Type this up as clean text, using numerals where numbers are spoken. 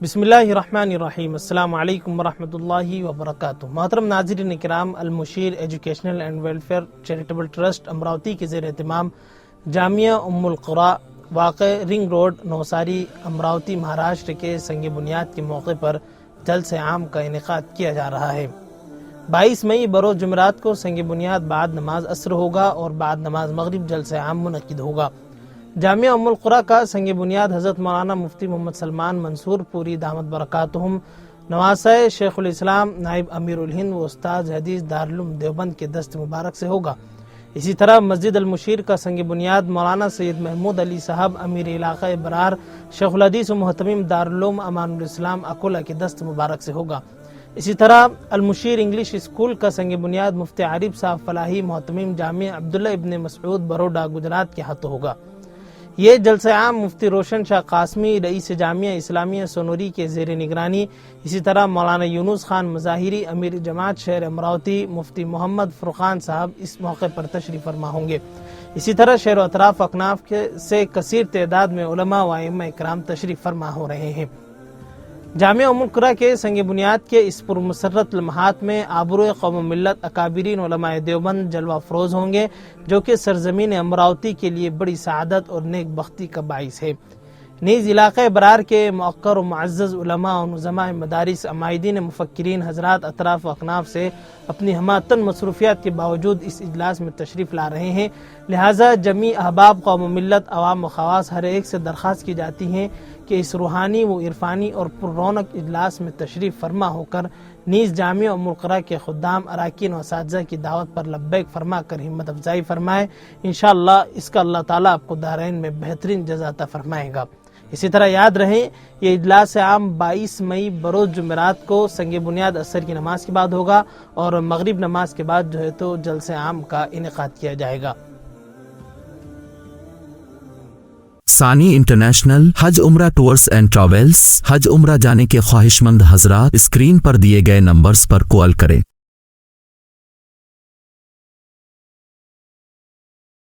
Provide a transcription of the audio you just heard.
بسم اللہ الرحمن الرحیم۔ السلام علیکم ورحمۃ اللہ وبرکاتہ۔ محترم ناظرین کرام، المشیر educational and welfare charitable trust Amravati کے زیر اہتمام جامعہ ام القری واقع رنگ روڈ نوساری امراوتی مہاراشٹر کے سنگ بنیاد کے موقع پر جلسہ عام کا انعقاد کیا جا رہا ہے۔ 22 مئی بروز جمعرات کو سنگ بنیاد بعد نماز عصر ہوگا اور بعد نماز مغرب جلسہ عام منعقد ہوگا۔ جامعہ ام القری کا سنگ بنیاد حضرت مولانا مفتی محمد سلمان منصور پوری دامت برکاتہم نواسۂ شیخ الاسلام نائب امیر الہند و استاذ حدیث دارالعلوم دیوبند کے دست مبارک سے ہوگا۔ اسی طرح مسجد المشیر کا سنگ بنیاد مولانا سید محمود علی صاحب امیر علاقہ برار شیخ الحدیث و محتمم دارالعلوم امان الاسلام اکولہ کے دست مبارک سے ہوگا۔ اسی طرح المشیر انگلش اسکول کا سنگ بنیاد مفتی عارف صاحب فلاحی محتمم جامع عبداللہ ابن مسعود بروڈا گجرات کے ہاتھوں ہوگا۔ یہ جلسہ عام مفتی روشن شاہ قاسمی رئیس جامعہ اسلامیہ سونوری کے زیر نگرانی، اسی طرح مولانا یونس خان مظاہری امیر جماعت شہر امراوتی مفتی محمد فرقان صاحب اس موقع پر تشریف فرما ہوں گے۔ اسی طرح شہر و اطراف اکناف سے کثیر تعداد میں علماء و ائمہ کرام تشریف فرما ہو رہے ہیں۔ جامعہ ام القری کے سنگ بنیاد کے اس پرمسرت لمحات میں آبرو قوم و ملت اکابرین علماء دیوبند جلوہ افروز ہوں گے، جو کہ سرزمین امراوتی کے لیے بڑی سعادت اور نیک بختی کا باعث ہے۔ نیز علاقہ برار کے موقر و معزز علماء و نظماء مدارس عمائدین مفکرین حضرات اطراف و اکناف سے اپنی ہماتن مصروفیات کے باوجود اس اجلاس میں تشریف لا رہے ہیں، لہٰذا جمیع احباب قوم و ملت عوام و خواص ہر ایک سے درخواست کی جاتی ہیں کہ اس روحانی و عرفانی اور پر رونق اجلاس میں تشریف فرما ہو کر نیز جامعہ ام القری کے خدام اراکین و اساتذہ کی دعوت پر لبیک فرما کر ہمت افزائی فرمائے۔ انشاءاللہ اس کا اللہ تعالیٰ آپ کو دارین میں بہترین جزا عطا فرمائے گا۔ اسی طرح یاد رہیں، یہ اجلاس عام 22 مئی بروز جمعرات کو سنگ بنیاد عصر کی نماز کے بعد ہوگا اور مغرب نماز کے بعد تو جلسہ عام کا انعقاد کیا جائے گا۔ ثانی انٹرنیشنل حج عمرہ ٹورز اینڈ ٹریولز۔ حج عمرہ جانے کے خواہش مند حضرات اسکرین پر دیے گئے نمبرز پر کال کریں۔